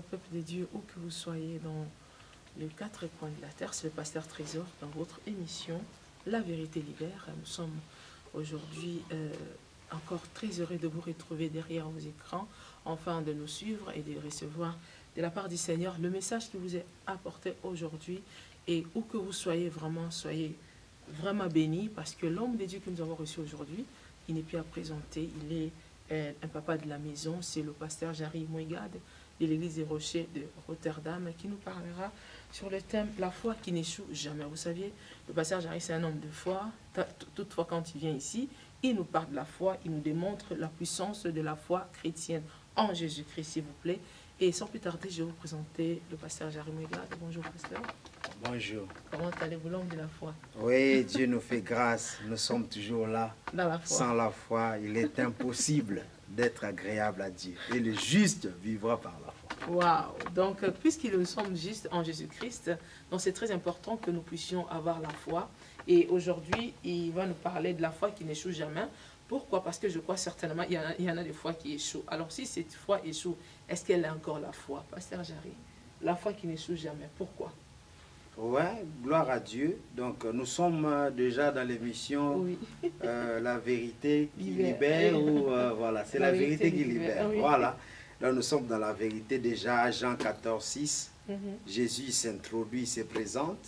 Peuple de Dieu, où que vous soyez dans les quatre coins de la terre, c'est le pasteur Trésor dans votre émission La Vérité Libère. Nous sommes aujourd'hui encore très heureux de vous retrouver derrière vos écrans, enfin de nous suivre et de recevoir de la part du Seigneur le message qui vous est apporté aujourd'hui. Et où que vous soyez soyez vraiment bénis, parce que l'homme de Dieu que nous avons reçu aujourd'hui, il n'est plus à présenter, il est un papa de la maison, c'est le pasteur Jarry Mouigad de l'église des Rochers de Rotterdam, qui nous parlera sur le thème « La foi qui n'échoue jamais ». Vous saviez, le pasteur Jarry, c'est un homme de foi. Toutefois, quand il vient ici, il nous parle de la foi, il nous démontre la puissance de la foi chrétienne en Jésus-Christ, s'il vous plaît. Et sans plus tarder, je vais vous présenter le pasteur Jarry Mouigad. Bonjour, pasteur. Bonjour. Comment allez-vous, l'homme de la foi? Oui, Dieu nous fait grâce. Nous sommes toujours là. Dans la foi. Sans la foi, il est impossible d'être agréable à Dieu. Et le juste vivra par la foi. Waouh! Donc, puisque nous sommes justes en Jésus-Christ, donc c'est très important que nous puissions avoir la foi. Et aujourd'hui, il va nous parler de la foi qui n'échoue jamais. Pourquoi? Parce que je crois certainement il y en a des fois qui échouent. Alors, si cette foi échoue, est-ce qu'elle est encore la foi? Pasteur Jarry, la foi qui n'échoue jamais, pourquoi? Ouais, gloire à Dieu. Donc, nous sommes déjà dans l'émission Oui. La vérité qui libère. Voilà, c'est la vérité qui libère. Oui. Voilà. Là, nous sommes dans la vérité déjà, Jean 14, 6. Mhm. Jésus s'introduit, il se présente.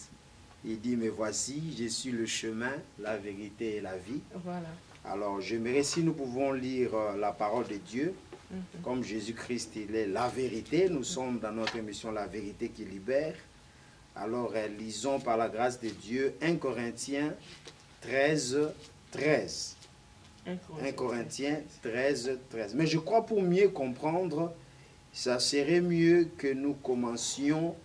Il dit, mais voici, je suis le chemin, la vérité et la vie. Voilà. Alors, j'aimerais si nous pouvons lire la parole de Dieu. Comme Jésus-Christ, il est la vérité. Nous sommes dans notre émission La vérité qui libère. Alors, lisons par la grâce de Dieu 1 Corinthiens 13, 13. 1 Corinthiens 13, 13. Mais je crois pour mieux comprendre, ça serait mieux que nous commencions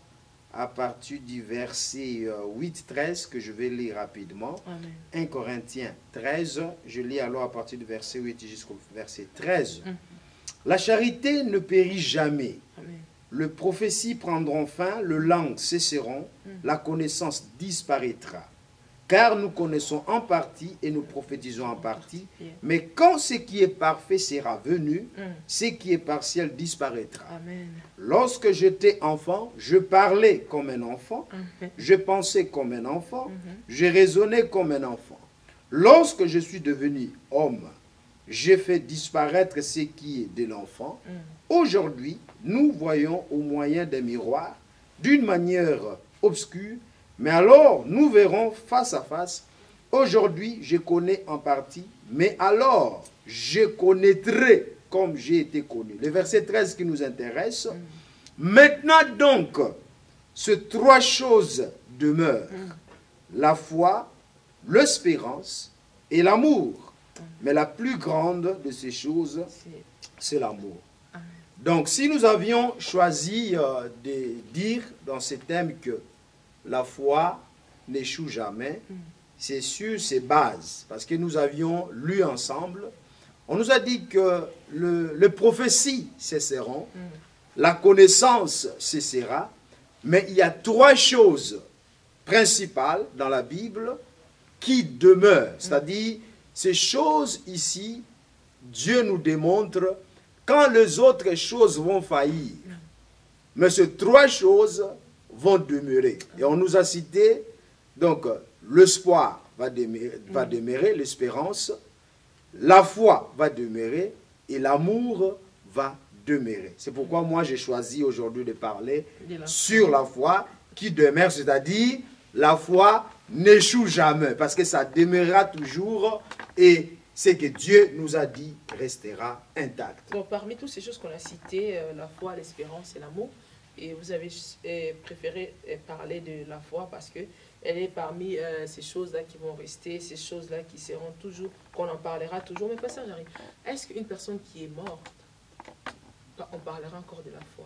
à partir du verset 8, 13, que je vais lire rapidement. Amen. 1 Corinthiens 13, je lis alors à partir du verset 8 jusqu'au verset 13. La charité ne périt jamais. Amen. Les prophéties prendront fin, les langues cesseront, la connaissance disparaîtra. Car nous connaissons en partie et nous prophétisons en partie. Mais quand ce qui est parfait sera venu, ce qui est partiel disparaîtra. Amen. Lorsque j'étais enfant, je parlais comme un enfant, je pensais comme un enfant, je raisonnais comme un enfant. Lorsque je suis devenu homme, j'ai fait disparaître ce qui est de l'enfant. Aujourd'hui, nous voyons au moyen des miroirs, d'une manière obscure, mais alors nous verrons face à face. Aujourd'hui, je connais en partie, mais alors je connaîtrai comme j'ai été connu. Le verset 13 qui nous intéresse. Maintenant donc, ces trois choses demeurent. La foi, l'espérance et l'amour. Mais la plus grande de ces choses, c'est l'amour. Donc, si nous avions choisi de dire dans ce thème que la foi n'échoue jamais, c'est sur ses bases. Parce que nous avions lu ensemble, on nous a dit que les prophéties cesseront, la connaissance cessera, mais il y a trois choses principales dans la Bible qui demeurent. C'est-à-dire, ces choses ici, Dieu nous démontre quand les autres choses vont faillir. Mais ces trois choses vont demeurer. Et on nous a cité, donc, l'espoir va demeurer, l'espérance, la foi va demeurer et l'amour va demeurer. C'est pourquoi moi j'ai choisi aujourd'hui de parler sur la foi qui demeure, c'est-à-dire la foi n'échoue jamais parce que ça demeurera toujours et ce que Dieu nous a dit restera intact. Donc, parmi toutes ces choses qu'on a citées, la foi, l'espérance et l'amour, et vous avez préféré parler de la foi parce que elle est parmi ces choses-là qui vont rester, ces choses-là qui seront toujours, qu'on en parlera toujours. Mais pas ça, j'arrive. Est-ce qu'une personne qui est morte, on parlera encore de la foi?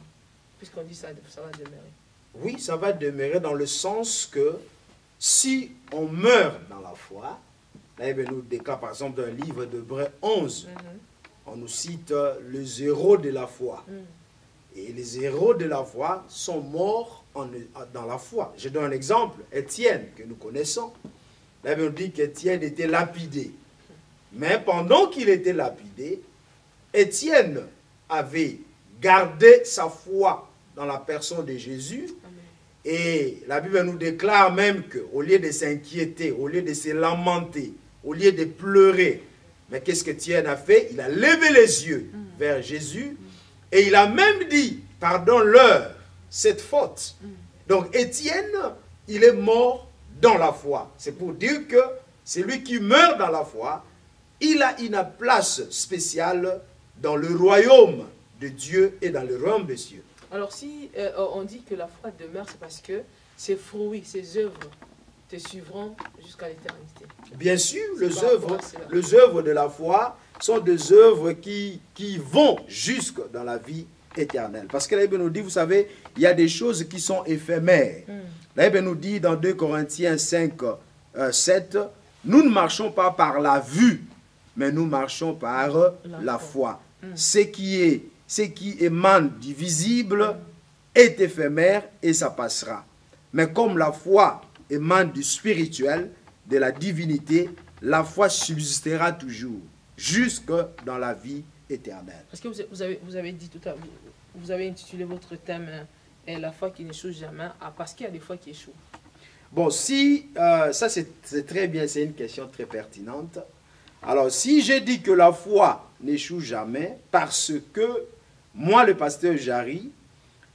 Puisqu'on dit ça, ça va demeurer. Oui, ça va demeurer dans le sens que si on meurt dans la foi, là, il nous déclare par exemple dans le livre d'Hébreux 11, on nous cite les héros de la foi. Et les héros de la foi sont morts dans la foi. Je donne un exemple, Étienne, que nous connaissons. La Bible dit qu'Étienne était lapidé. Mais pendant qu'il était lapidé, Étienne avait gardé sa foi dans la personne de Jésus. Et la Bible nous déclare même qu'au lieu de s'inquiéter, au lieu de se lamenter, au lieu de pleurer, mais qu'est-ce qu'Étienne a fait? Il a levé les yeux vers Jésus et il a même dit, pardonne-leur cette faute. Donc Étienne, il est mort dans la foi. C'est pour dire que celui qui meurt dans la foi, il a une place spéciale dans le royaume de Dieu et dans le royaume des cieux. Alors si on dit que la foi demeure, c'est parce que ses fruits, ses œuvres te suivront jusqu'à l'éternité. Bien sûr, les œuvres de la foi sont des œuvres qui vont jusque dans la vie éternelle. Parce que la Bible nous dit, vous savez, il y a des choses qui sont éphémères. La Bible nous dit dans 2 Corinthiens 5, 7, nous ne marchons pas par la vue, mais nous marchons par la foi. Ce qui émane du visible est éphémère et ça passera. Mais comme la foi émane du spirituel, de la divinité, la foi subsistera toujours, jusque dans la vie éternelle. Parce que vous avez dit tout à l'heure, vous avez intitulé votre thème la foi qui n'échoue jamais, parce qu'il y a des fois qui échouent. Bon, si, ça c'est très bien, c'est une question très pertinente. Alors, si j'ai dit que la foi n'échoue jamais, parce que moi, le pasteur Jarry,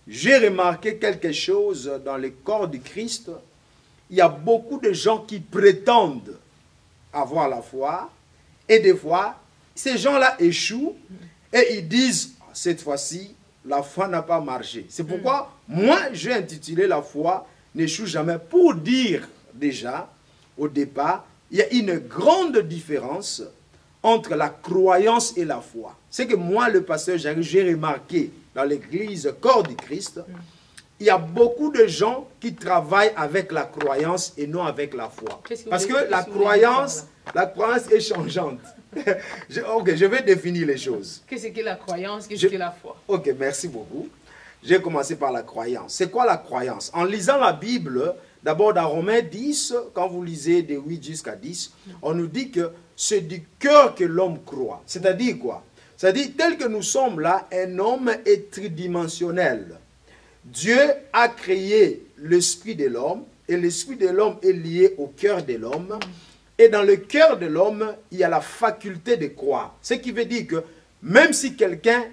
j'ai remarqué quelque chose dans le corps du Christ. Il y a beaucoup de gens qui prétendent avoir la foi, et des fois, ces gens-là échouent, et ils disent, cette fois-ci, la foi n'a pas marché. C'est pourquoi, moi, j'ai intitulé la foi n'échoue jamais, pour dire déjà, au départ, il y a une grande différence entre la croyance et la foi. C'est que moi, le pasteur Jarry, j'ai remarqué dans l'église corps du Christ, il y a beaucoup de gens qui travaillent avec la croyance et non avec la foi. Parce que la croyance est changeante. Je vais définir les choses. Qu'est-ce que la croyance? Qu'est-ce que la foi? Ok, merci beaucoup. J'ai commencé par la croyance. C'est quoi la croyance? En lisant la Bible, d'abord dans Romains 10, quand vous lisez de 8 jusqu'à 10, on nous dit que c'est du cœur que l'homme croit. C'est-à-dire quoi? C'est-à-dire, tel que nous sommes là, un homme est tridimensionnel. Dieu a créé l'esprit de l'homme, et l'esprit de l'homme est lié au cœur de l'homme. Et dans le cœur de l'homme, il y a la faculté de croire. Ce qui veut dire que même si quelqu'un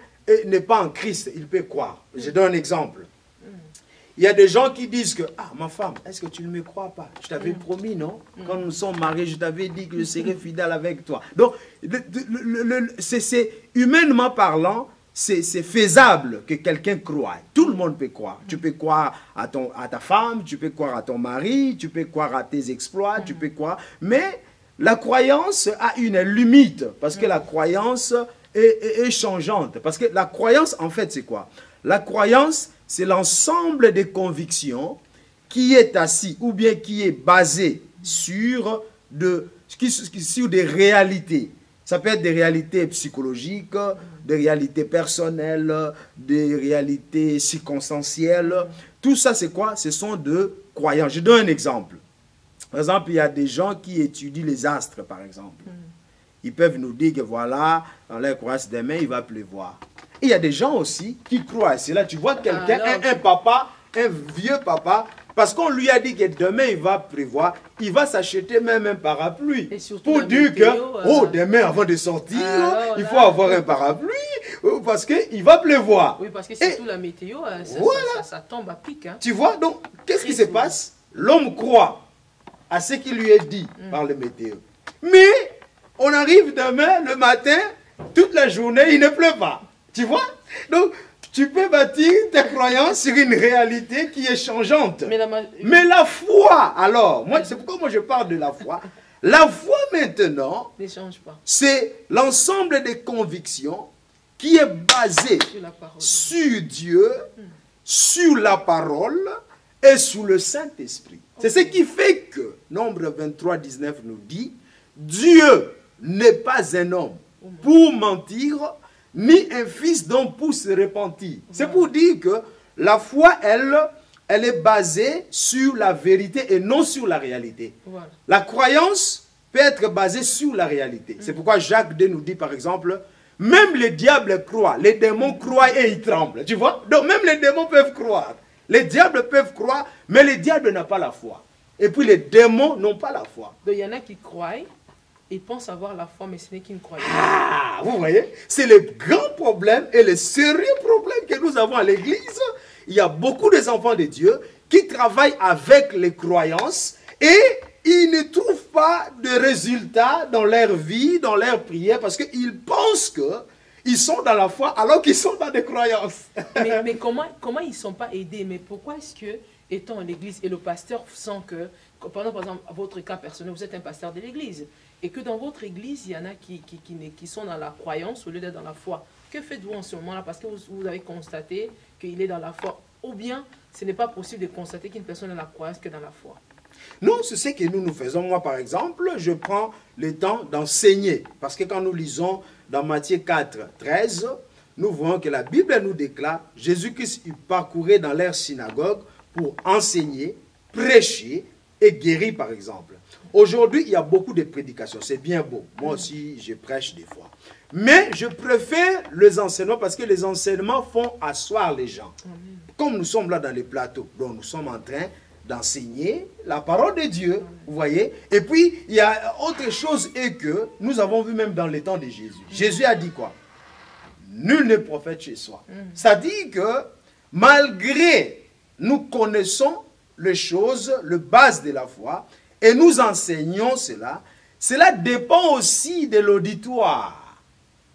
n'est pas en Christ, il peut croire. Je donne un exemple. Il y a des gens qui disent que, ah, ma femme, est-ce que tu ne me crois pas? Je t'avais promis, non? Quand nous sommes mariés, je t'avais dit que je serais fidèle avec toi. Donc, c'est humainement parlant, c'est faisable que quelqu'un croie. Tout le monde peut croire. Tu peux croire à ta femme, tu peux croire à ton mari, tu peux croire à tes exploits, tu peux croire. Mais la croyance a une limite, parce que la croyance est changeante. Parce que la croyance, en fait, c'est quoi? La croyance, c'est l'ensemble des convictions qui est assis ou bien qui est basé sur des réalités. Ça peut être des réalités psychologiques, des réalités personnelles, des réalités circonstancielles. Tout ça, c'est quoi? Ce sont des croyances. Je donne un exemple. Par exemple, il y a des gens qui étudient les astres, par exemple. Ils peuvent nous dire que voilà, dans leur croyance, demain, il va pleuvoir. Et il y a des gens aussi qui croient. C'est là, tu vois quelqu'un, un papa, un vieux papa, parce qu'on lui a dit que demain, il va pleuvoir, il va s'acheter même un parapluie. Pour dire que, oh, demain, avant de sortir, il faut avoir un parapluie, parce qu'il va pleuvoir. Oui, parce que surtout la météo, ça tombe à pic. Hein. Tu vois, donc, qu'est-ce qui se passe? L'homme croit à ce qui lui est dit par le météo. Mais, on arrive demain, le matin, toute la journée, il ne pleut pas. Tu vois? Donc, tu peux bâtir ta croyance sur une réalité qui est changeante. Mais la foi, alors, c'est pourquoi moi je parle de la foi. La foi maintenant, c'est l'ensemble des convictions qui est basée sur Dieu, sur la parole et sur le Saint-Esprit. C'est ce qui fait que, Nombre 23, 19 nous dit, Dieu n'est pas un homme pour mentir, ni un fils d'homme pour se repentir. C'est pour dire que la foi, elle, elle est basée sur la vérité et non sur la réalité. Voilà. La croyance peut être basée sur la réalité. C'est pourquoi Jacques 2 nous dit par exemple, même les diables croient, les démons croient et ils tremblent. Tu vois? Donc même les démons peuvent croire. Les diables peuvent croire, mais les diables n'ont pas la foi. Et puis les démons n'ont pas la foi. Donc il y en a qui croient, ils pensent avoir la foi, mais ce n'est qu'une croyance. Ah, vous voyez? C'est le grand problème et le sérieux problème que nous avons à l'église. Il y a beaucoup d'enfants de Dieu qui travaillent avec les croyances et ils ne trouvent pas de résultats dans leur vie, dans leur prière, parce qu'ils pensent qu'ils sont dans la foi alors qu'ils sont dans des croyances. Mais comment ils ne sont pas aidés? Mais pourquoi est-ce que, étant à l'église, et le pasteur sent que, pendant par exemple votre cas personnel, vous êtes un pasteur de l'église, et que dans votre église, il y en a qui sont dans la croyance au lieu d'être dans la foi. Que faites-vous en ce moment-là? Parce que vous avez constaté qu'il est dans la foi. Ou bien, ce n'est pas possible de constater qu'une personne est dans la croyance que dans la foi. Non, c'est ce que nous faisons. Moi, par exemple, je prends le temps d'enseigner. Parce que quand nous lisons dans Matthieu 4, 13, nous voyons que la Bible nous déclare, Jésus-Christ il parcourait dans leur synagogue pour enseigner, prêcher et guérir, par exemple. Aujourd'hui, il y a beaucoup de prédications. C'est bien beau. Moi aussi, je prêche des fois. Mais je préfère les enseignements parce que les enseignements font asseoir les gens. Amen. Comme nous sommes là dans les plateaux, donc nous sommes en train d'enseigner la parole de Dieu, vous voyez. Et puis, il y a autre chose et que nous avons vu même dans les temps de Jésus. Jésus a dit quoi? Nul n'est prophète chez soi. Ça dit que malgré nous connaissons les choses, le base de la foi, et nous enseignons cela, cela dépend aussi de l'auditoire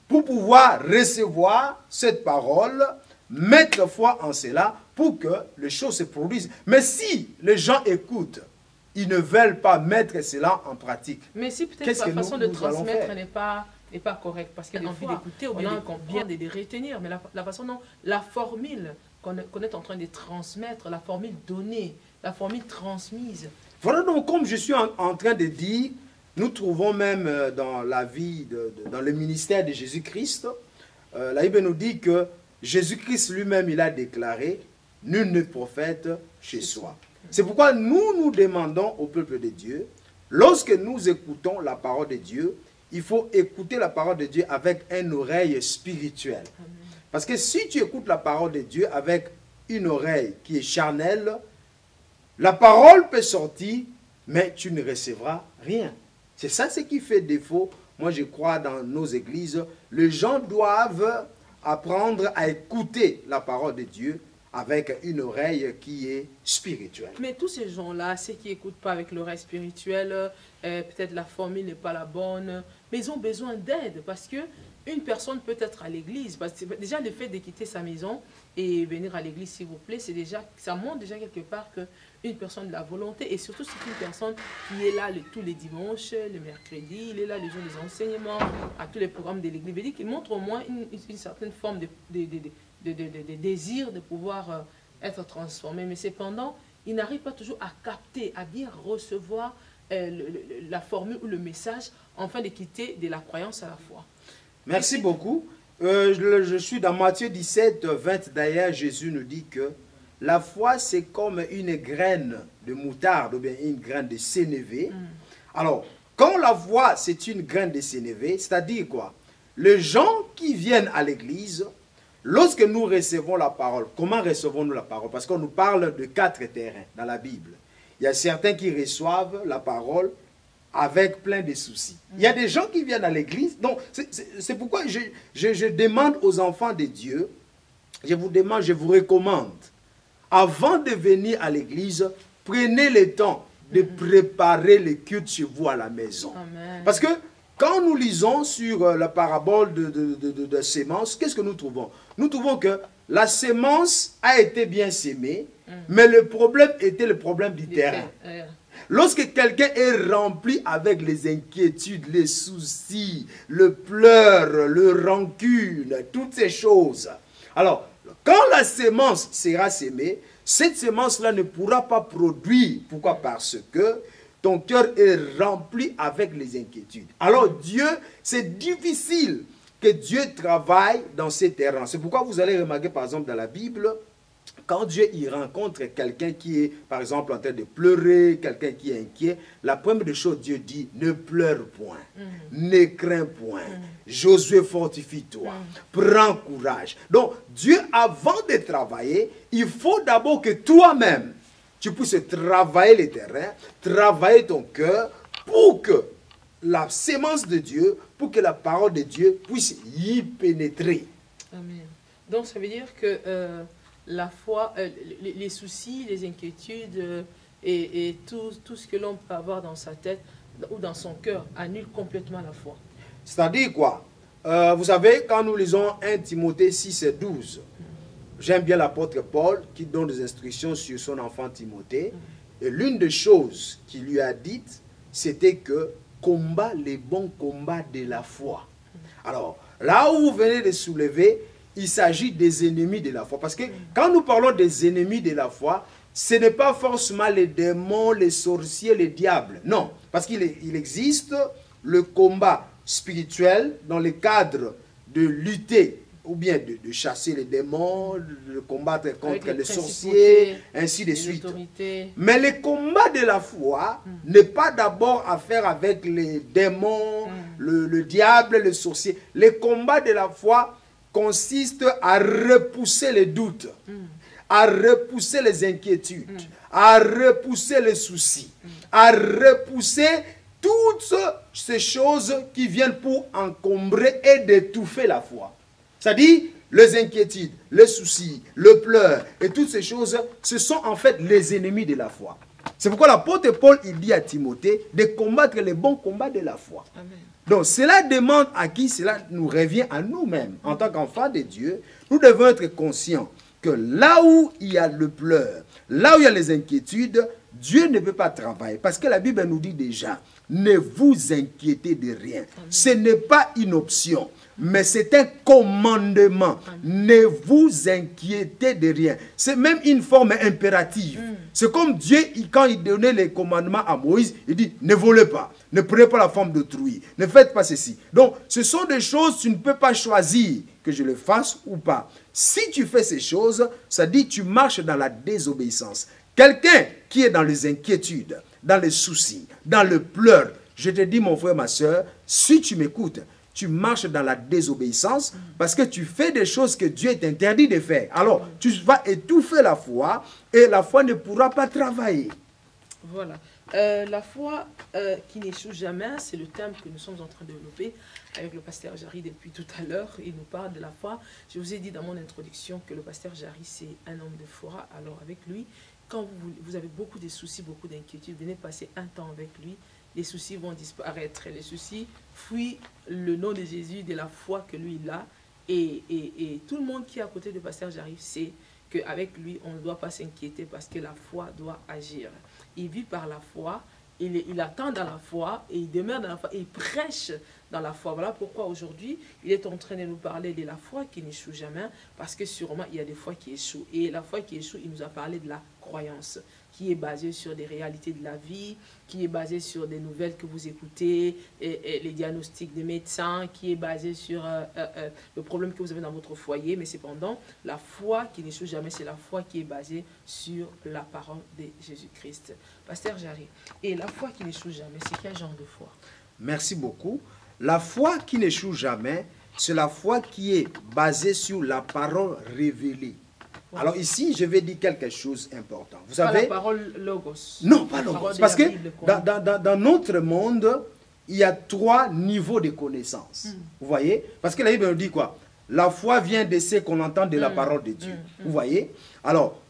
pour pouvoir recevoir cette parole, mettre foi en cela pour que les choses se produisent. Mais si les gens écoutent, ils ne veulent pas mettre cela en pratique. Mais si peut-être la façon de transmettre n'est pas correcte, parce qu'il y a envie d'écouter ou bien de les retenir, mais la façon dont la formule qu'on est en train de transmettre, la formule donnée, la formule transmise. Voilà donc comme je suis en train de dire, nous trouvons même dans la vie, dans le ministère de Jésus-Christ, la Bible nous dit que Jésus-Christ lui-même, il a déclaré, nul n'est prophète chez soi. C'est pourquoi nous demandons au peuple de Dieu, lorsque nous écoutons la parole de Dieu, il faut écouter la parole de Dieu avec une oreille spirituelle. Amen. Parce que si tu écoutes la parole de Dieu avec une oreille qui est charnelle, la parole peut sortir, mais tu ne recevras rien. C'est ça ce qui fait défaut. Moi, je crois dans nos églises, les gens doivent apprendre à écouter la parole de Dieu avec une oreille qui est spirituelle. Mais tous ces gens-là, ceux qui n'écoutent pas avec l'oreille spirituelle, peut-être la formule n'est pas la bonne, mais ils ont besoin d'aide parce que une personne peut être à l'église. Déjà, le fait de quitter sa maison et venir à l'église, s'il vous plaît, ça montre déjà quelque part qu'une personne de la volonté, et surtout c'est une personne qui est là tous les dimanches, le mercredi, il est là le jour des enseignements, à tous les programmes de l'église. Il montre au moins une certaine forme de désir de pouvoir être transformé. Mais cependant, il n'arrive pas toujours à capter, à bien recevoir la formule ou le message, afin de quitter de la croyance à la foi. Merci beaucoup. Je suis dans Matthieu 17, 20. D'ailleurs, Jésus nous dit que la foi, c'est comme une graine de moutarde ou bien une graine de sénévé. Alors, quand la foi, c'est une graine de sénévé, c'est-à-dire quoi? Les gens qui viennent à l'église, lorsque nous recevons la parole, comment recevons-nous la parole? Parce qu'on nous parle de 4 terrains dans la Bible. Il y a certains qui reçoivent la parole avec plein de soucis. Il y a des gens qui viennent à l'église. Donc, c'est pourquoi je demande aux enfants de Dieu, je vous recommande, avant de venir à l'église, prenez le temps de préparer le culte chez vous à la maison. Amen. Parce que quand nous lisons sur la parabole de sémence, qu'est-ce que nous trouvons? Nous trouvons que la sémence a été bien sémée, mais le problème était le problème du terrain. Lorsque quelqu'un est rempli avec les inquiétudes, les soucis, le pleur, le rancune, toutes ces choses. Alors, quand la sémence sera sémée, cette sémence-là ne pourra pas produire. Pourquoi? Parce que ton cœur est rempli avec les inquiétudes. Alors Dieu, c'est difficile que Dieu travaille dans ces terrains. C'est pourquoi vous allez remarquer par exemple dans la Bible, quand Dieu y rencontre quelqu'un qui est, par exemple, en train de pleurer, quelqu'un qui est inquiet, la première des choses, Dieu dit, ne pleure point, ne crains point. Josué, fortifie-toi, prends courage. Donc, Dieu, avant de travailler, il faut d'abord que toi-même, tu puisses travailler les terrains, travailler ton cœur, pour que la sémence de Dieu, pour que la parole de Dieu puisse y pénétrer. Amen. Donc, ça veut dire que la foi, les soucis, les inquiétudes et tout ce que l'on peut avoir dans sa tête ou dans son cœur annule complètement la foi. C'est-à-dire quoi? Vous savez, quand nous lisons 1 Timothée 6 et 12, j'aime bien l'apôtre Paul qui donne des instructions sur son enfant Timothée. Et l'une des choses qu'il lui a dites, c'était que combat les bons combats de la foi. Alors, là où vous venez de soulever, il s'agit des ennemis de la foi. Parce que quand nous parlons des ennemis de la foi, ce n'est pas forcément les démons, les sorciers, les diables. Non, parce qu'il existe le combat spirituel dans le cadre de lutter ou bien de chasser les démons, de combattre contre les sorciers, ainsi de suite. Mais le combat de la foi n'est pas d'abord à faire avec les démons, le diable, le sorcier. Le combat de la foi consiste à repousser les doutes, à repousser les inquiétudes, à repousser les soucis, à repousser toutes ces choses qui viennent pour encombrer et d'étouffer la foi. C'est-à-dire, les inquiétudes, les soucis, le pleur et toutes ces choses, ce sont en fait les ennemis de la foi. C'est pourquoi l'apôtre Paul, il dit à Timothée de combattre les bons combats de la foi. Amen. Donc, cela demande à qui? Cela nous revient à nous-mêmes. En tant qu'enfants de Dieu, nous devons être conscients que là où il y a le pleur, là où il y a les inquiétudes, Dieu ne peut pas travailler. Parce que la Bible nous dit déjà, ne vous inquiétez de rien. Ce n'est pas une option, mais c'est un commandement. Ne vous inquiétez de rien. C'est même une forme impérative. C'est comme Dieu, quand il donnait les commandements à Moïse, il dit, ne volez pas, ne prenez pas la forme d'autrui, ne faites pas ceci. Donc, ce sont des choses, tu ne peux pas choisir que je le fasse ou pas. Si tu fais ces choses, ça dit tu marches dans la désobéissance. Quelqu'un qui est dans les inquiétudes, dans les soucis, dans le pleur, je te dis mon frère, ma soeur, si tu m'écoutes, tu marches dans la désobéissance parce que tu fais des choses que Dieu t'interdit de faire. Alors, tu vas étouffer la foi et la foi ne pourra pas travailler. Voilà. La foi qui n'échoue jamais, c'est le thème que nous sommes en train de développer avec le pasteur Jarry depuis tout à l'heure. Il nous parle de la foi. Je vous ai dit dans mon introduction que le pasteur Jarry, c'est un homme de foi. Alors avec lui, quand vous avez beaucoup de soucis, beaucoup d'inquiétudes, venez passer un temps avec lui. Les soucis vont disparaître. Les soucis fuient le nom de Jésus, de la foi que lui il a. Et tout le monde qui est à côté de pasteur Jarry sait qu'avec lui, on ne doit pas s'inquiéter parce que la foi doit agir. Il vit par la foi, il attend dans la foi, et il demeure dans la foi, et il prêche dans la foi. Voilà pourquoi aujourd'hui, il est en train de nous parler de la foi qui n'échoue jamais, parce que sûrement, il y a des fois qui échouent. Et la foi qui échoue, il nous a parlé de la croyance, qui est basée sur des réalités de la vie, qui est basée sur des nouvelles que vous écoutez, et les diagnostics des médecins, qui est basée sur le problème que vous avez dans votre foyer. Mais cependant, la foi qui n'échoue jamais, c'est la foi qui est basée sur la parole de Jésus-Christ. Pasteur Jarry, et la foi qui n'échoue jamais, c'est quel genre de foi? Merci beaucoup. La foi qui n'échoue jamais, c'est la foi qui est basée sur la parole révélée. Ouais. Alors ici, je vais dire quelque chose d'important. Vous savez, pas la parole logos. Non, pas logos. Parce que dans notre monde, il y a 3 niveaux de connaissance. Vous voyez? Parce que la Bible nous dit quoi? La foi vient de ce qu'on entend de la parole de Dieu. Vous voyez? Alors,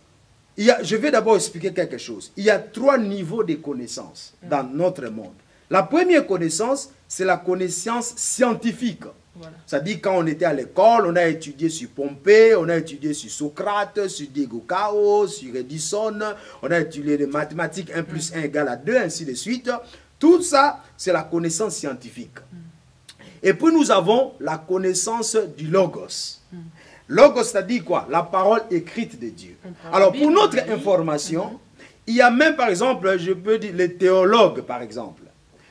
je vais d'abord expliquer quelque chose. Il y a 3 niveaux de connaissance dans notre monde. La première connaissance, c'est la connaissance scientifique. Voilà. Ça dit quand on était à l'école, on a étudié sur Pompée, on a étudié sur Socrate, sur Diego Cao, sur Edison, on a étudié les mathématiques 1 plus 1 égale à 2, ainsi de suite. Tout ça, c'est la connaissance scientifique. Et puis nous avons la connaissance du Logos. Logos, c'est-à-dire quoi? La parole écrite de Dieu. Alors pour notre information, il y a même par exemple, je peux dire les théologues par exemple.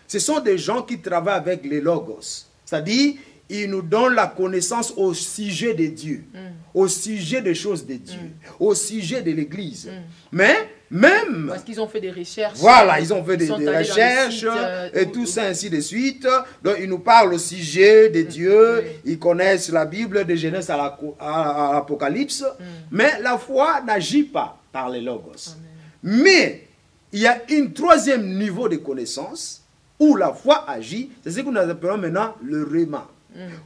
Ce sont des gens qui travaillent avec les Logos. C'est-à-dire, il nous donne la connaissance au sujet de Dieu, au sujet des choses de Dieu, au sujet de l'Église. Mais même... Parce qu'ils ont fait des recherches. Voilà, ils ont fait des recherches et tout ça, ainsi de suite. Donc, ils nous parlent au sujet de Dieu. Ils connaissent la Bible de Genèse à l'Apocalypse. Mais la foi n'agit pas par les logos. Amen. Mais il y a un troisième niveau de connaissance où la foi agit. C'est ce que nous appelons maintenant le rhéma.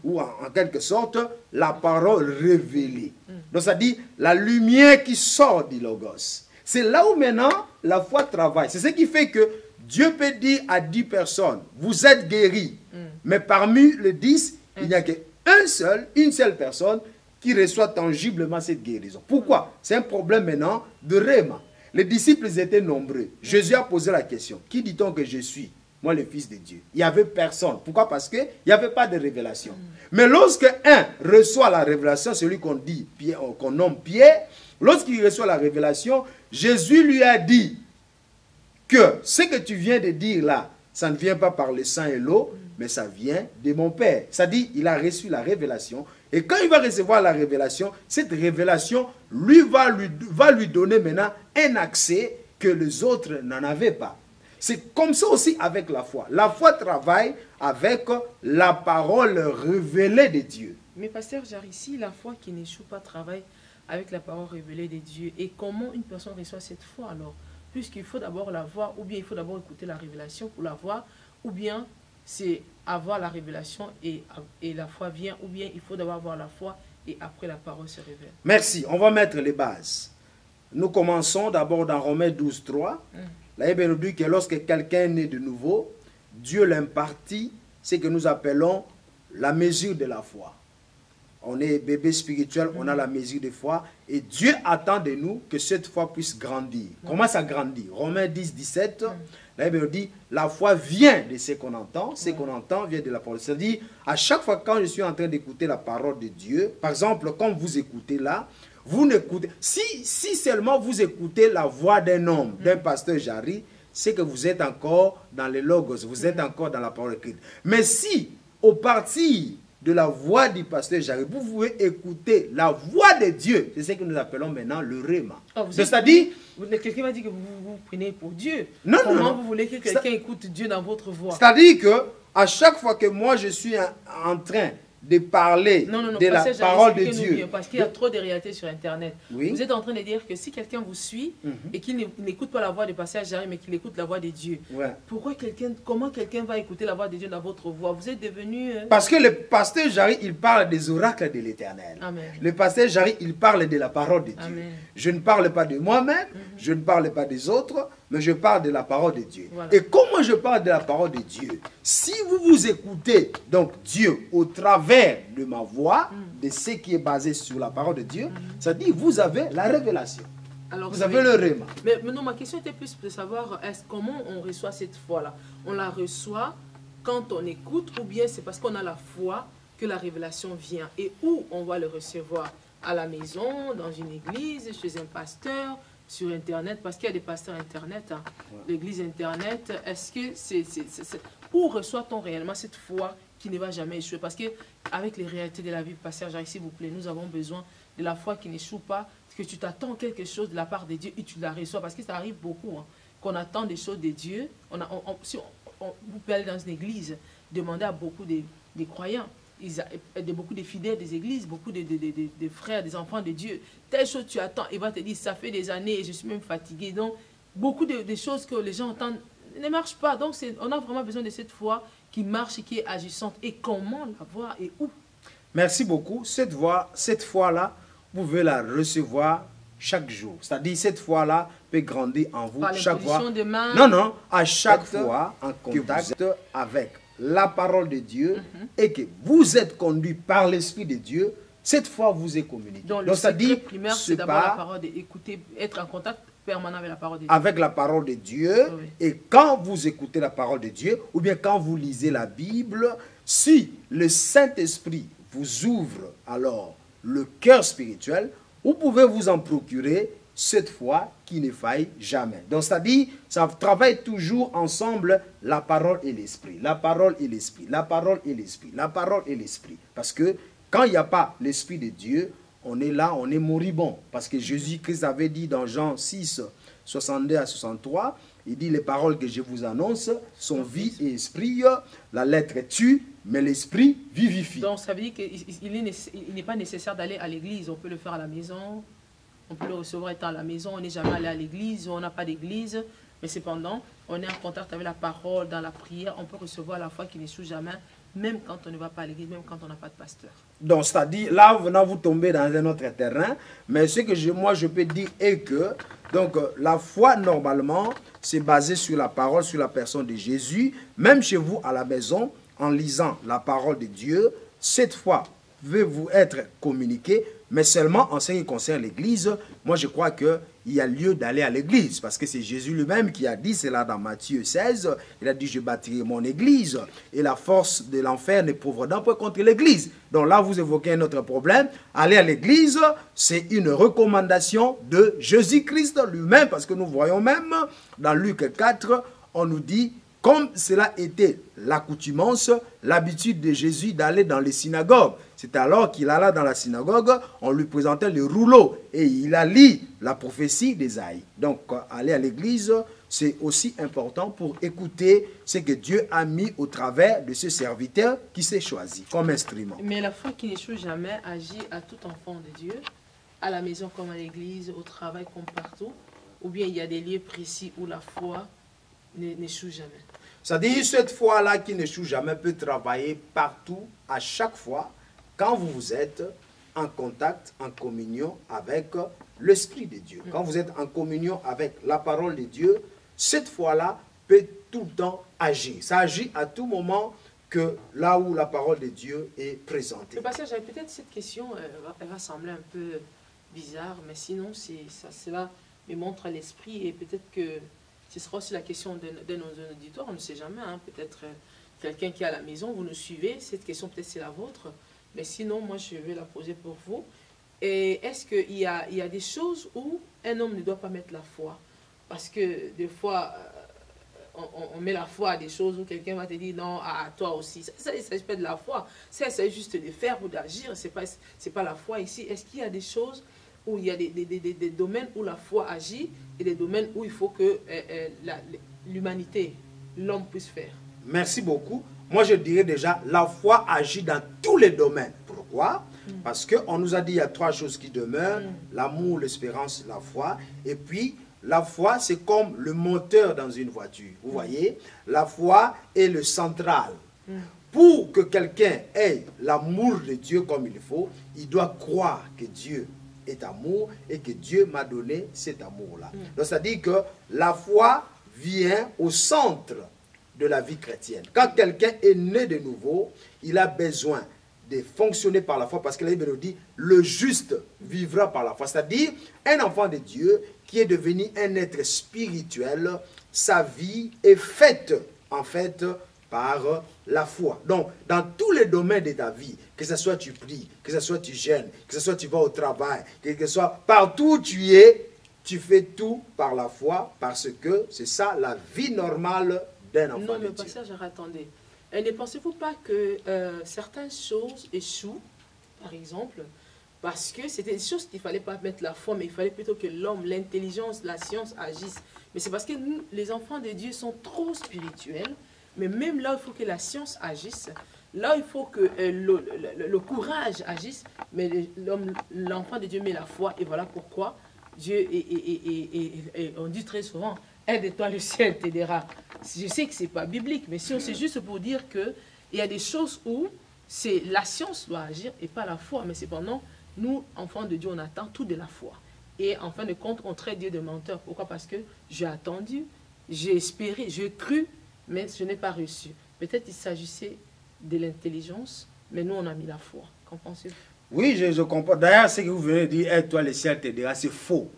Ou en quelque sorte, la parole révélée. Donc, ça dit la lumière qui sort du logos. C'est là où maintenant la foi travaille. C'est ce qui fait que Dieu peut dire à 10 personnes, vous êtes guéris. Mais parmi les 10, il n'y a qu'une seule personne qui reçoit tangiblement cette guérison. Pourquoi? C'est un problème maintenant de rhéma. Les disciples étaient nombreux. Jésus a posé la question, qui dit-on que je suis? Moi, le Fils de Dieu. Il n'y avait personne. Pourquoi? Parce qu'il n'y avait pas de révélation. Mais lorsque un reçoit la révélation, celui qu'on nomme Pierre, lorsqu'il reçoit la révélation, Jésus lui a dit que ce que tu viens de dire là, ça ne vient pas par le sang et l'eau, mais ça vient de mon Père. Ça dit, il a reçu la révélation. Et quand il va recevoir la révélation, cette révélation va lui donner maintenant un accès que les autres n'en avaient pas. C'est comme ça aussi avec la foi. La foi travaille avec la parole révélée de Dieu. Mais pasteur Jarry, ici, la foi qui n'échoue pas travaille avec la parole révélée de Dieu. Et comment une personne reçoit cette foi alors? Puisqu'il faut d'abord la voir, ou bien il faut d'abord écouter la révélation pour la voir, ou bien c'est avoir la révélation et la foi vient, ou bien il faut d'abord avoir la foi et après la parole se révèle. Merci. On va mettre les bases. Nous commençons d'abord dans Romains 12, 3. La Bible nous dit que lorsque quelqu'un est né de nouveau, Dieu l'impartit, ce que nous appelons la mesure de la foi. On est bébé spirituel, on a la mesure de foi. Et Dieu attend de nous que cette foi puisse grandir. Comment ça grandit? Romains 10, 17, la Bible nous dit, la foi vient de ce qu'on entend. Ce qu'on entend vient de la parole. C'est-à-dire, à chaque fois quand je suis en train d'écouter la parole de Dieu, par exemple, quand vous écoutez là, vous n'écoutez... Si seulement vous écoutez la voix d'un homme, d'un pasteur Jarry, c'est que vous êtes encore dans les logos, vous êtes encore dans la parole écrite. Mais si, au partir de la voix du pasteur Jarry, vous pouvez écouter la voix de Dieu, c'est ce que nous appelons maintenant le rhéma. Oh, c'est-à-dire... Quelqu'un va dire que vous prenez pour Dieu. Non, Comment non, vous voulez que quelqu'un écoute Dieu dans votre voix? C'est-à-dire que à chaque fois que moi je suis en train de parler de la parole de Dieu. Parce qu'il y a trop de réalités sur Internet. Oui. Vous êtes en train de dire que si quelqu'un vous suit et qu'il n'écoute pas la voix du pasteur Jarry, mais qu'il écoute la voix de Dieu, comment quelqu'un va écouter la voix de Dieu dans votre voix? Vous êtes devenu... Parce que le pasteur Jarry, il parle des oracles de l'Éternel. Le pasteur Jarry, il parle de la parole de Dieu. Amen. Je ne parle pas de moi-même, je ne parle pas des autres, mais je parle de la parole de Dieu. Voilà. Et comment je parle de la parole de Dieu? Si vous écoutez donc Dieu au travers de ma voix, de ce qui est basé sur la parole de Dieu, ça dit vous avez la révélation. Alors, vous avez le rhéma. Mais non, ma question était plus de savoir comment on reçoit cette foi-là. On la reçoit quand on écoute ou bien c'est parce qu'on a la foi que la révélation vient. Et où on va le recevoir? À la maison, dans une église, chez un pasteur, sur Internet, parce qu'il y a des pasteurs Internet, hein. L'église Internet, est-ce que où reçoit-on réellement cette foi qui ne va jamais échouer? Parce qu'avec les réalités de la vie, pasteur Jarry, s'il vous plaît, nous avons besoin de la foi qui n'échoue pas, que tu t'attends quelque chose de la part de Dieu et tu la reçois, parce que ça arrive beaucoup, hein, qu'on attend des choses de Dieu. Si vous pouvez aller dans une église, demander à beaucoup de croyants, beaucoup de fidèles des églises, beaucoup de frères, des enfants de Dieu. Telle chose tu attends, il va te dire, ça fait des années et je suis même fatigué. Donc, beaucoup de choses que les gens entendent ne marchent pas. Donc, on a vraiment besoin de cette foi qui marche et qui est agissante. Et comment la voir et où? Merci beaucoup. Cette foi-là, vous pouvez la recevoir chaque jour. C'est-à-dire, cette foi-là peut grandir en vous chaque fois. Non, à chaque fois en contact avec la parole de Dieu et que vous êtes conduit par l'Esprit de Dieu, cette foi vous est communiquée. Donc le secret primaire, c'est d'abord la parole d'écouter, être en contact permanent avec la parole de Dieu. Avec la parole de Dieu. Oui. Et quand vous écoutez la parole de Dieu, ou bien quand vous lisez la Bible, si le Saint-Esprit vous ouvre alors le cœur spirituel, vous pouvez vous en procurer cette foi qui ne faille jamais. Donc, c'est-à-dire, ça travaille toujours ensemble, la parole et l'esprit. La parole et l'esprit. La parole et l'esprit. La parole et l'esprit. Parce que quand il n'y a pas l'esprit de Dieu, on est là, on est moribond. Parce que Jésus-Christ avait dit dans Jean 6, 62 à 63, il dit, les paroles que je vous annonce sont vie et esprit. La lettre tue, mais l'esprit vivifie. Donc, ça veut dire qu'il n'est pas nécessaire d'aller à l'église. On peut le faire à la maison. On peut le recevoir étant à la maison. On n'est jamais allé à l'église. On n'a pas d'église. Mais cependant, on est en contact avec la parole, dans la prière. On peut recevoir la foi qui n'échoue jamais, même quand on ne va pas à l'église, même quand on n'a pas de pasteur. Donc, c'est-à-dire, là, vous tombez dans un autre terrain. Mais ce que moi, je peux dire est que, donc, la foi, normalement, c'est basé sur la parole, sur la personne de Jésus. Même chez vous, à la maison, en lisant la parole de Dieu, cette foi veut vous être communiquée, mais seulement en ce qui concerne l'Église. Moi, je crois qu'il y a lieu d'aller à l'Église, parce que c'est Jésus lui-même qui a dit, c'est là dans Matthieu 16, il a dit, je bâtirai mon Église, et la force de l'enfer ne pourra d'un point contre l'Église. Donc là, vous évoquez un autre problème. Aller à l'Église, c'est une recommandation de Jésus-Christ lui-même, parce que nous voyons même, dans Luc 4, on nous dit, comme cela était l'accoutumance, l'habitude de Jésus d'aller dans les synagogues. C'est alors qu'il alla dans la synagogue, on lui présentait le rouleau et il a lu la prophétie d'Ésaïe. Donc, aller à l'église, c'est aussi important pour écouter ce que Dieu a mis au travers de ce serviteur qui s'est choisi comme instrument. Mais la foi qui n'échoue jamais agit à tout enfant de Dieu, à la maison comme à l'église, au travail comme partout, ou bien il y a des lieux précis où la foi n'échoue jamais. C'est-à-dire, cette foi-là qui n'échoue jamais peut travailler partout, à chaque fois, quand vous êtes en contact, en communion avec l'Esprit de Dieu. Quand vous êtes en communion avec la parole de Dieu, cette foi-là peut tout le temps agir. Ça agit à tout moment que là où la parole de Dieu est présentée. Le pasteur, j'avais peut-être cette question, elle va sembler un peu bizarre, mais sinon, cela me montre à l'esprit et peut-être que ce sera aussi la question de nos auditeurs, on ne sait jamais, hein, peut-être quelqu'un qui est à la maison, vous nous suivez, cette question peut-être c'est la vôtre, mais sinon moi je vais la poser pour vous. Et est-ce qu'il y a des choses où un homme ne doit pas mettre la foi? Parce que des fois, on met la foi à des choses où quelqu'un va te dire non, à toi aussi. Ça ne s'agit pas de la foi, ça c'est juste de faire ou d'agir, c'est pas la foi ici. Est-ce qu'il y a des choses où il y a des domaines où la foi agit et des domaines où il faut que l'humanité, l'homme puisse faire? Merci beaucoup. Moi, je dirais déjà, la foi agit dans tous les domaines. Pourquoi? Parce qu'on nous a dit qu'il y a trois choses qui demeurent, l'amour, l'espérance, la foi. Et puis, la foi, c'est comme le moteur dans une voiture. Vous voyez? La foi est le central. Pour que quelqu'un ait l'amour de Dieu comme il faut, il doit croire que Dieu est amour et que Dieu m'a donné cet amour-là. Donc, c'est-à-dire que la foi vient au centre de la vie chrétienne. Quand quelqu'un est né de nouveau, il a besoin de fonctionner par la foi parce que la Bible nous dit le juste vivra par la foi. C'est-à-dire un enfant de Dieu qui est devenu un être spirituel, sa vie est faite en fait par la foi. Donc, dans tous les domaines de ta vie, que ce soit tu pries, que ce soit tu jeûnes, que ce soit tu vas au travail, que ce soit partout où tu es, tu fais tout par la foi parce que c'est ça la vie normale d'un enfant de Dieu. Non, mais pasteur, attendez. Ne pensez-vous pas que certaines choses échouent, par exemple, parce que c'était des choses qu'il ne fallait pas mettre la foi, mais il fallait plutôt que l'homme, l'intelligence, la science agissent. Mais c'est parce que nous, les enfants de Dieu, sont trop spirituels. Mais même là, il faut que la science agisse. Là, il faut que le courage agisse. Mais l'enfant de Dieu met la foi. Et voilà pourquoi Dieu, et on dit très souvent, aide-toi, le ciel t'aidera. Je sais que ce n'est pas biblique, mais si on sait juste pour dire qu'il y a des choses où la science doit agir et pas la foi. Mais cependant, nous, enfants de Dieu, on attend tout de la foi. Et en fin de compte, on traite Dieu de menteur. Pourquoi? Parce que j'ai attendu, j'ai espéré, j'ai cru, mais je n'ai pas reçu. Peut-être qu'il s'agissait de l'intelligence, mais nous, on a mis la foi. Qu'en pensez-vous? Oui, je comprends. D'ailleurs, ce que vous venez de dire, hey, toi, le ciel t'aidera, c'est faux.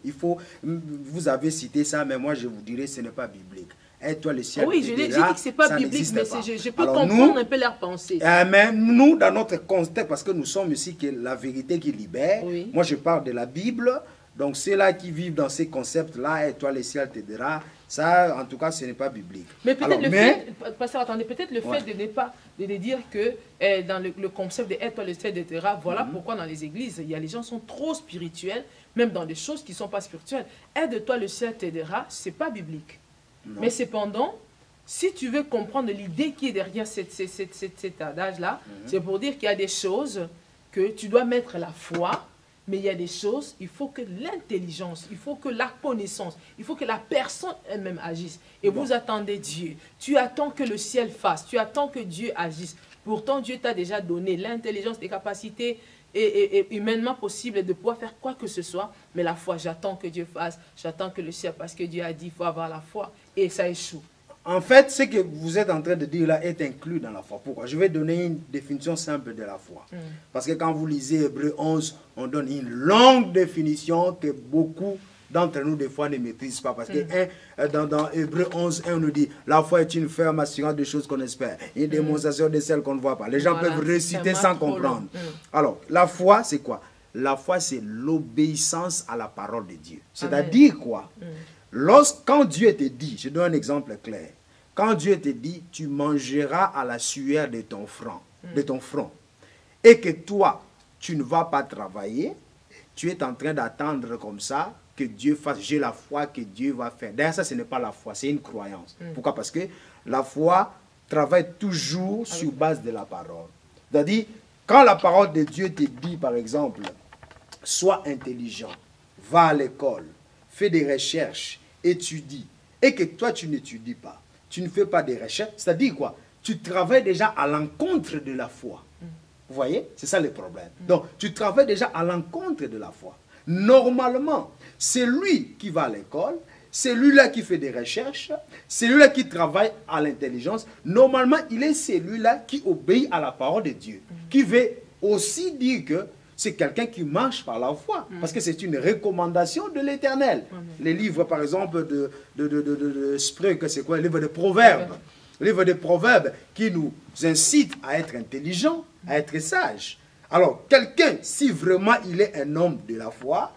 Vous avez cité ça, mais moi, je vous dirais, ce n'est pas biblique. Hey, toi, le ciel oui, t'aidera, j'ai dit que ce n'est pas biblique, mais je peux comprendre un peu leur pensée. Mais nous, dans notre contexte, parce que nous sommes ici que la vérité qui libère, moi, je parle de la Bible. Donc ceux-là qui vivent dans ces concepts-là, et toi le ciel t'aidera, ça en tout cas ce n'est pas biblique. Mais peut-être fait, pasteur, attendez, peut-être le fait de ne pas de dire que dans le concept de et toi le ciel t'aidera, voilà pourquoi dans les églises, il y a les gens qui sont trop spirituels, même dans des choses qui ne sont pas spirituelles. Aide-toi le ciel t'aidera, ce n'est pas biblique. Non. Mais cependant, si tu veux comprendre l'idée qui est derrière cet adage-là, c'est pour dire qu'il y a des choses que tu dois mettre la foi, mais il y a des choses, il faut que l'intelligence, il faut que la connaissance, il faut que la personne elle-même agisse. Et vous attendez Dieu. Tu attends que le ciel fasse, tu attends que Dieu agisse. Pourtant, Dieu t'a déjà donné l'intelligence, les capacités et humainement possible de pouvoir faire quoi que ce soit. Mais la foi, j'attends que Dieu fasse, j'attends que le ciel, parce que Dieu a dit, il faut avoir la foi. Et ça échoue. En fait, ce que vous êtes en train de dire là est inclus dans la foi. Pourquoi? Je vais donner une définition simple de la foi. Parce que quand vous lisez Hébreux 11, on donne une longue définition que beaucoup d'entre nous, des fois, ne maîtrisent pas. Parce que dans Hébreux 11, on nous dit, la foi est une ferme assurance de choses qu'on espère. Une démonstration de celles qu'on ne voit pas. Les gens peuvent réciter sans comprendre. Alors, la foi, c'est quoi? La foi, c'est l'obéissance à la parole de Dieu. C'est-à-dire quoi? Quand Dieu te dit, je donne un exemple clair, quand Dieu te dit, tu mangeras à la sueur de ton front, et que toi, tu ne vas pas travailler, tu es en train d'attendre comme ça que Dieu fasse, j'ai la foi que Dieu va faire. D'ailleurs, ça, ce n'est pas la foi, c'est une croyance. Pourquoi? Parce que la foi travaille toujours sur base de la parole. C'est-à-dire, quand la parole de Dieu te dit, par exemple, sois intelligent, va à l'école, fais des recherches, étudie, et que toi tu n'étudies pas, tu ne fais pas des recherches, c'est-à-dire quoi? Tu travailles déjà à l'encontre de la foi. Vous voyez? C'est ça le problème. Donc, tu travailles déjà à l'encontre de la foi. Normalement, c'est lui qui va à l'école, c'est lui-là qui fait des recherches, c'est lui-là qui travaille à l'intelligence. Normalement, il est celui-là qui obéit à la parole de Dieu, qui veut aussi dire que c'est quelqu'un qui marche par la foi. Parce que c'est une recommandation de l'Éternel. Les livres, par exemple, de Spreuch, c'est quoi? Le livre de Proverbes. Le livre de Proverbes qui nous incite à être intelligents, à être sages. Alors, quelqu'un, si vraiment il est un homme de la foi,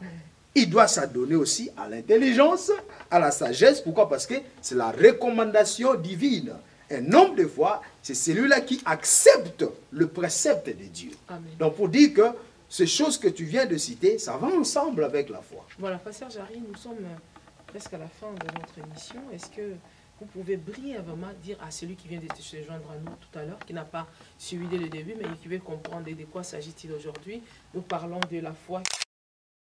il doit s'adonner aussi à l'intelligence, à la sagesse. Pourquoi? Parce que c'est la recommandation divine. Un homme de foi, c'est celui-là qui accepte le précepte de Dieu. Amen. Donc, pour dire que ces choses que tu viens de citer, ça va ensemble avec la foi. Voilà, pasteur Jarry, nous sommes presque à la fin de notre émission. Est-ce que vous pouvez brièvement dire à celui qui vient de se joindre à nous tout à l'heure, qui n'a pas suivi dès le début, mais qui veut comprendre de quoi s'agit-il aujourd'hui? Nous parlons de la foi.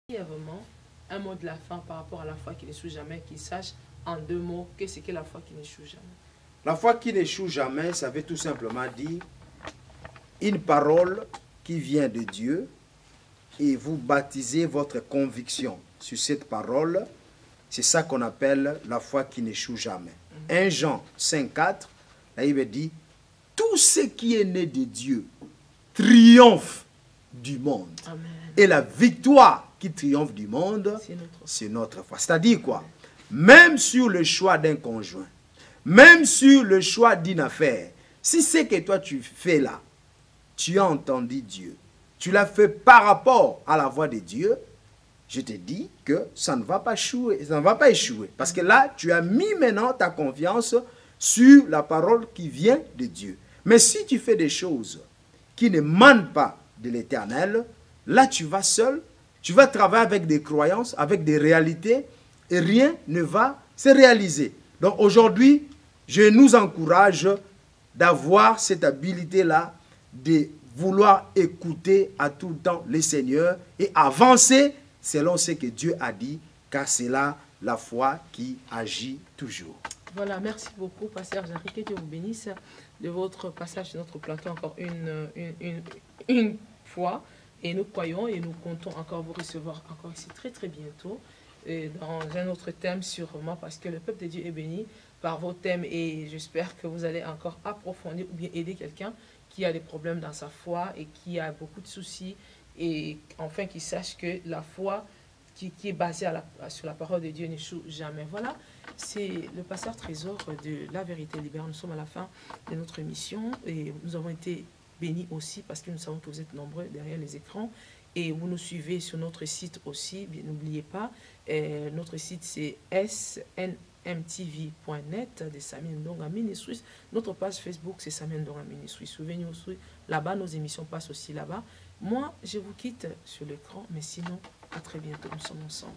Brièvement, un mot de la fin par rapport à la foi qui n'échoue jamais, qu'il sache en 2 mots qu'est-ce que la foi qui n'échoue jamais. La foi qui n'échoue jamais, ça veut tout simplement dire une parole qui vient de Dieu, et vous baptisez votre conviction sur cette parole. C'est ça qu'on appelle la foi qui n'échoue jamais. 1 Jean 5,4, la Bible dit, tout ce qui est né de Dieu triomphe du monde. Amen. Et la victoire qui triomphe du monde, c'est notre foi. C'est-à-dire quoi? Même sur le choix d'un conjoint, même sur le choix d'une affaire, si c'est que toi tu fais là, tu as entendu Dieu, tu l'as fait par rapport à la voix de Dieu, je te dis que ça ne va pas échouer. Ça ne va pas échouer. Parce que là, tu as mis maintenant ta confiance sur la parole qui vient de Dieu. Mais si tu fais des choses qui ne manent pas de l'Éternel, là tu vas seul, tu vas travailler avec des croyances, avec des réalités, et rien ne va se réaliser. Donc aujourd'hui, je nous encourage d'avoir cette habilité-là, de vouloir écouter à tout le temps le Seigneur et avancer selon ce que Dieu a dit, car c'est là la foi qui agit toujours. Voilà, merci beaucoup, pasteur Jarry, que Dieu vous bénisse de votre passage sur notre plateau encore une fois. Et nous croyons et nous comptons encore vous recevoir encore ici très très bientôt dans un autre thème sûrement, parce que le peuple de Dieu est béni par vos thèmes et j'espère que vous allez encore approfondir ou bien aider quelqu'un qui a des problèmes dans sa foi et qui a beaucoup de soucis, et enfin qui sache que la foi qui est basée sur la parole de Dieu n'échoue jamais. Voilà, c'est le pasteur Trésor de La Vérité Libère. Nous sommes à la fin de notre émission et nous avons été bénis aussi parce que nous savons que vous êtes nombreux derrière les écrans Et vous nous suivez sur notre site aussi, n'oubliez pas, notre site c'est snmtv.net de Samia Ndonga Ministries. Notre page Facebook c'est Samia Ndonga Ministries. Souvenez-vous, là-bas, nos émissions passent aussi là-bas. Moi, je vous quitte sur l'écran, mais sinon, à très bientôt, nous sommes ensemble.